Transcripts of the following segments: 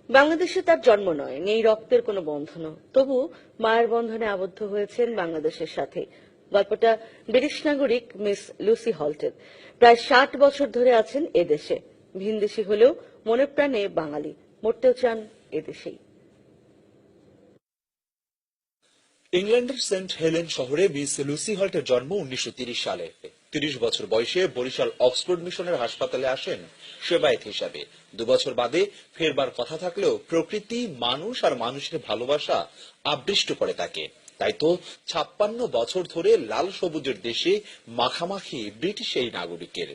বাংলাদেশে তার জন্ম নয়, নেই রক্তের কোনো বন্ধনও, তবু মায়ের বন্ধনে আবদ্ধ হয়েছেন বাংলাদেশের সাথে। গল্পটা ব্রিটিশ নাগরিক মিস লুসি হল্টের। প্রায় 60 বছর ধরে আছেন এদেশে। ভিনদেশী হলেও মনে প্রাণে বাঙালি, মরতেও চান এদেশেই। ইংল্যান্ডের সেন্ট হেলেন শহরে মিস লুসি হল্টের জন্ম 1930 সালে। 30 বছর বয়সে বরিশাল অক্সফোর্ড মিশনের হাসপাতালে আসেন সেবায়েত হিসাবে। 2 বছর বাদে ফেরবার কথা থাকলেও প্রকৃতি, মানুষ আর মানুষের ভালোবাসা আবৃষ্ট করে তাকে। তাই তো 56 বছর ধরে লাল সবুজের দেশে মাখামাখি ব্রিটিশ এই নাগরিকের।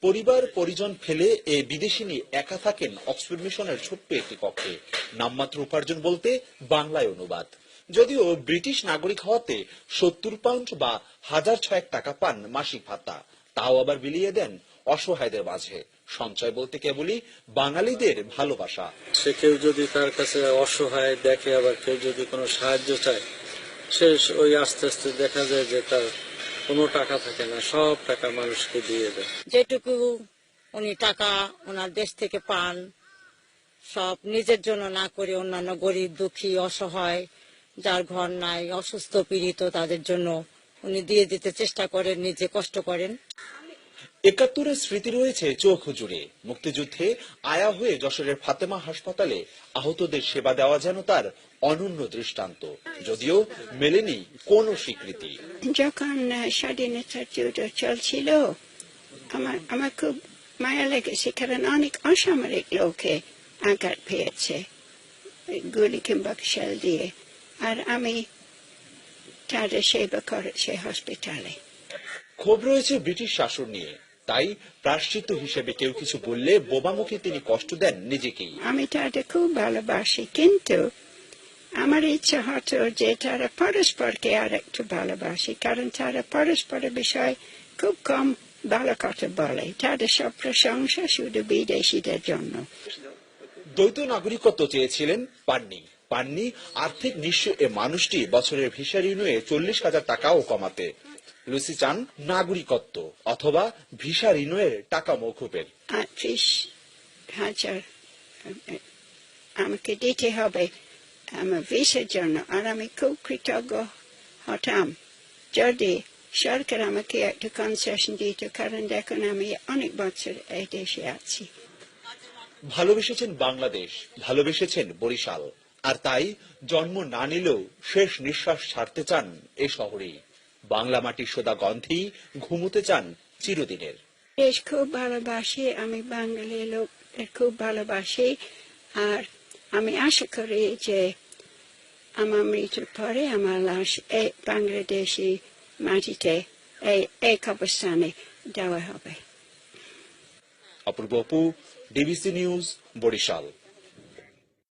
পরিবার পরিজন ফেলে এ বিদেশিনী একা থাকেন অক্সফোর্ড মিশনের ছোট্ট একটি কক্ষে। নামমাত্র উপার্জন বলতে বাংলায় অনুবাদ। যদিও ব্রিটিশ নাগরিক হওয়াতে 70 পাউন্ড বা 1006 টাকা পান মাসিক ভাতা, তাও আবার বিলিয়ে দেন অসহায়দের মাঝে। সঞ্চয় বলতে কেবলই বাঙালিদের ভালোবাসা। সে কেউ যদি তার কাছে অসহায় দেখে, আবার কেউ যদি কোনো সাহায্য চায়, সে ওই আস্তে আস্তে দেখা যায় যে তার কোনো টাকা থাকে না, সব টাকা মানুষকে দিয়ে দেয়। যেটুকু উনি টাকা ওনার দেশ থেকে পান, সব নিজের জন্য না করে অন্যান্য গরিব, দুঃখী, অসহায়, যার ঘর নাই, অসুস্থ, পীড়িত, তাদের জন্য উনি দিয়ে দিতে চেষ্টা করেন, নিজে কষ্ট করেন। 71-এর স্মৃতি রয়েছে চোখ জুড়ে। মুক্তিযুদ্ধে আয়া হয়ে যশোরের ফাতেমা হাসপাতালে আহতদের সেবা দেওয়া যেন তার অনন্য দৃষ্টান্ত, যদিও মেলেনি কোনো স্বীকৃতি। যখন স্বাধীনতার যুদ্ধ চলছিল, আমার খুব মায়া লেগেছে, কারণ অনেক অসামরিক লোকে আঘাত পেয়েছে গুলি কিংবা শেল দিয়ে, আর আমি তাদের সেবা করেছি হসপিটালে। ক্ষোভ রয়েছে ব্রিটিশ শাসন নিয়ে, তাই প্রায়শ্চিত্ত হিসেবে কেউ কিছু বললে বোবামুখে তিনি কষ্ট দেন নিজেকেই। আমি তাদের খুব ভালোবাসি, কিন্তু আমার ইচ্ছা হতো যে তারা পরস্পরকে আর একটু ভালোবাসি, কারণ তারা পরস্পরের বিষয়ে খুব কম ভালো কথা বলে। তাদের সব প্রশংসা শুধু বিদেশিদের জন্য। দ্বৈত নাগরিকত্ব চেয়েছিলেন, পাননি আর্থিক নিঃস্ব এ মানুষটি বছরের ভিসা রিনিউয়ে 40,000 টাকাও কমাতে। লুসি চান নাগরিকত্ব অথবা ভিসা রিনিউয়ের টাকা মওকুফের। 38,000 আমাকে দিতে হবে আমার ভিসার জন্য, আর আমি খুব কৃতজ্ঞ হতাম যদি সরকার আমাকে একটা কনসেশন দিত, কারণ দেখুন আমি অনেক বছর এই দেশে আছি। ভালোবেসেছেন বাংলাদেশ, ভালোবেসেছেন বরিশাল, আর তাই জন্ম না নিলেও শেষ নিঃশ্বাস ছাড়তে চান এ শহরেই। বাংলা মাটির সোদা গন্ধেই ঘুমোতে চান চিরদিনের। দেশ খুব ভালোবাসি, আমি বাঙালি লোকদের খুব ভালোবাসি, আর আমি আশা করি যে আমার মৃত্যুর পরে আমার লাশ এই বাংলাদেশি মাটিতে এই কবরস্থানে দেওয়া হবে। অপূর্ব অপু, ডিবিসি নিউজ, বরিশাল।